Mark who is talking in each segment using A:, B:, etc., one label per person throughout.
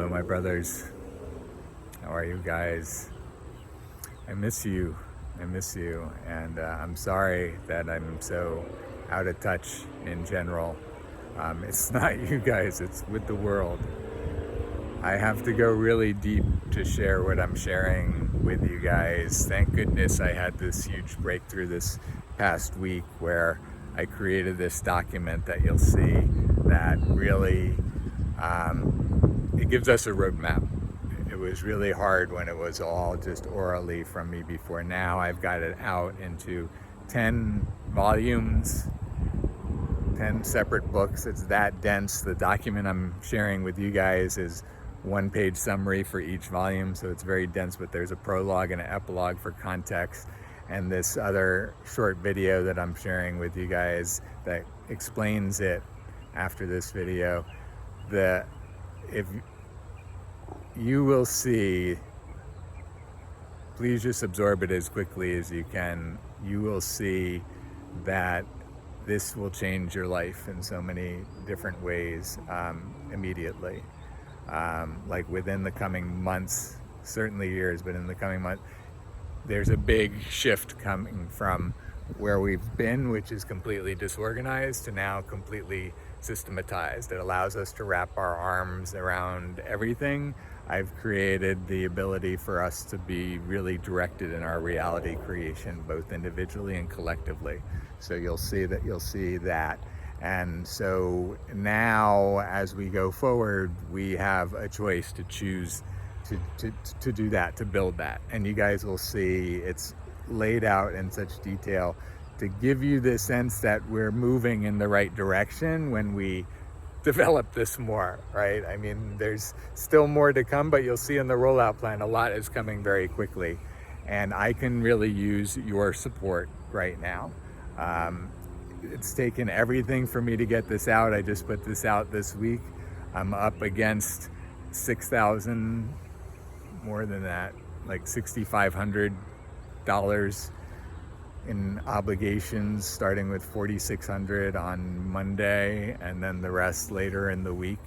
A: Hello, my brothers. How are you guys? I miss you. And I'm sorry that I'm so out of touch in general. It's not you guys, it's with the world. I have to go really deep to share what I'm sharing with you guys. Thank goodness I had this huge breakthrough this past week where I created this document that you'll see that really it gives us a roadmap. It was really hard when it was all just orally from me before. Now I've got it out into 10 volumes, 10 separate books. It's that dense. The document I'm sharing with you guys is one-page summary for each volume, so it's very dense, but there's a prologue and an epilogue for context, and this other short video that I'm sharing with you guys that explains it after this video. If you will see, please just absorb it as quickly as you can. You will see that this will change your life in so many different ways immediately. Like within the coming months, certainly years, but in the coming months, there's a big shift coming from where we've been, which is completely disorganized, to now completely systematized. It allows us to wrap our arms around everything. I've created the ability for us to be really directed in our reality creation, both individually and collectively. So you'll see that. And so now, as we go forward, we have a choice to choose to do that, to build that. And you guys will see it's laid out in such detail to give you the sense that we're moving in the right direction when we develop this more, right? I mean, there's still more to come, but you'll see in the rollout plan, a lot is coming very quickly. And I can really use your support right now. It's taken everything for me to get this out. I just put this out this week. I'm up against 6,000, more than that, like $6,500 in obligations, starting with $4,600 on Monday, and then the rest later in the week.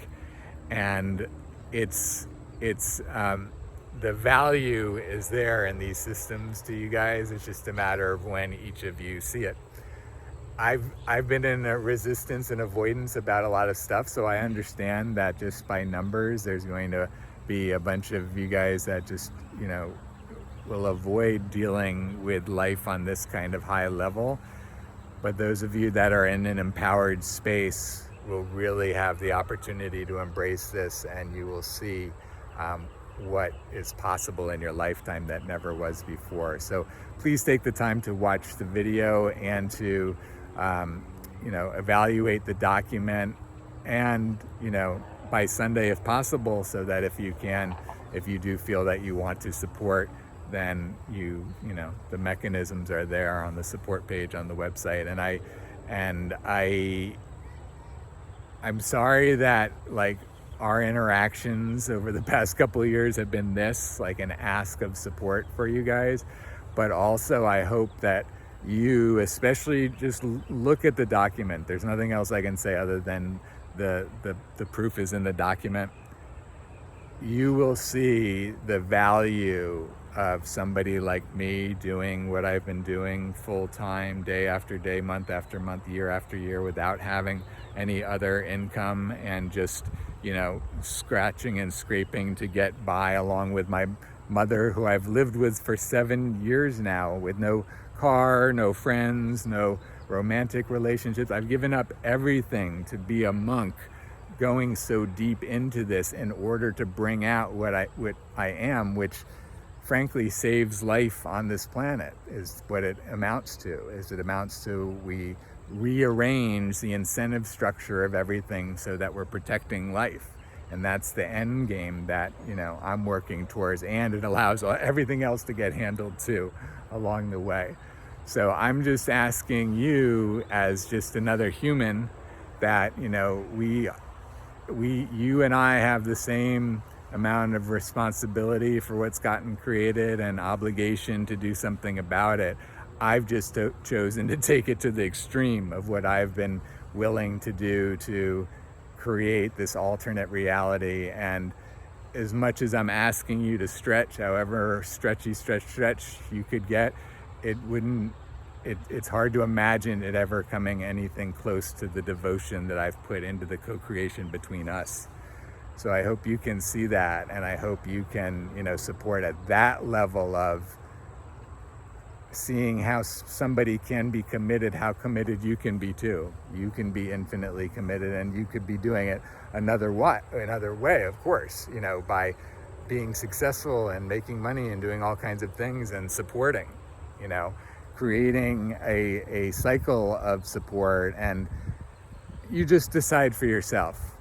A: And it's the value is there in these systems to you guys. It's just a matter of when each of you see it. I've been in a resistance and avoidance about a lot of stuff, so I understand that just by numbers, there's going to be a bunch of you guys that just, will avoid dealing with life on this kind of high level. But those of you that are in an empowered space will really have the opportunity to embrace this, and you will see what is possible in your lifetime that never was before. So please take the time to watch the video and to evaluate the document, and by Sunday if possible, so that if you do feel that you want to support, then the mechanisms are there on the support page on the website. And I'm sorry that our interactions over the past couple of years have been this, like an ask of support for you guys. But also I hope that you especially just look at the document. There's nothing else I can say other than the proof is in the document. You will see the value of somebody like me doing what I've been doing full time, day after day, month after month, year after year, without having any other income, and just scratching and scraping to get by, along with my mother, who I've lived with for 7 years now, with no car, no friends, no romantic relationships. I've given up everything to be a monk, going so deep into this in order to bring out what I am, which frankly saves life on this planet, is what it amounts to. We rearrange the incentive structure of everything so that we're protecting life. And that's the end game that I'm working towards, and it allows everything else to get handled too along the way. So I'm just asking you, as just another human, that you and I have the same amount of responsibility for what's gotten created and obligation to do something about it. I've just chosen to take it to the extreme of what I've been willing to do to create this alternate reality. And as much as I'm asking you to stretch, however stretch you could get, it's hard to imagine it ever coming anything close to the devotion that I've put into the co-creation between us. So I hope you can see that, and I hope you can, support at that level of seeing how somebody can be committed, how committed you can be too. You can be infinitely committed, and you could be doing it another way, of course, by being successful and making money and doing all kinds of things and supporting, creating a cycle of support, and you just decide for yourself.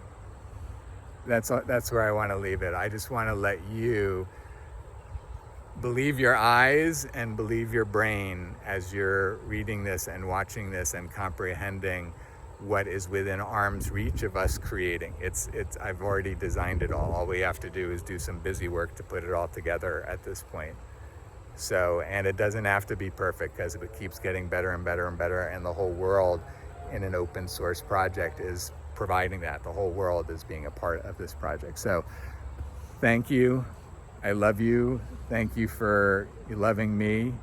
A: That's where I want to leave it. I just want to let you believe your eyes and believe your brain as you're reading this and watching this and comprehending what is within arm's reach of us creating. I've already designed it all. All we have to do is do some busy work to put it all together at this point. So, and it doesn't have to be perfect, because it keeps getting better and better and better, and the whole world in an open source project is providing that. The whole world is being a part of this project. So thank you. I love you. Thank you for loving me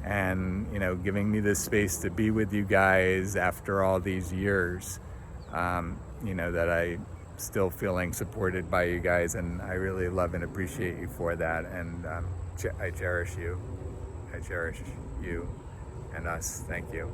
A: and, giving me this space to be with you guys after all these years, that I still feeling supported by you guys, and I really love and appreciate you for that. And I cherish you. I cherish you and us. Thank you.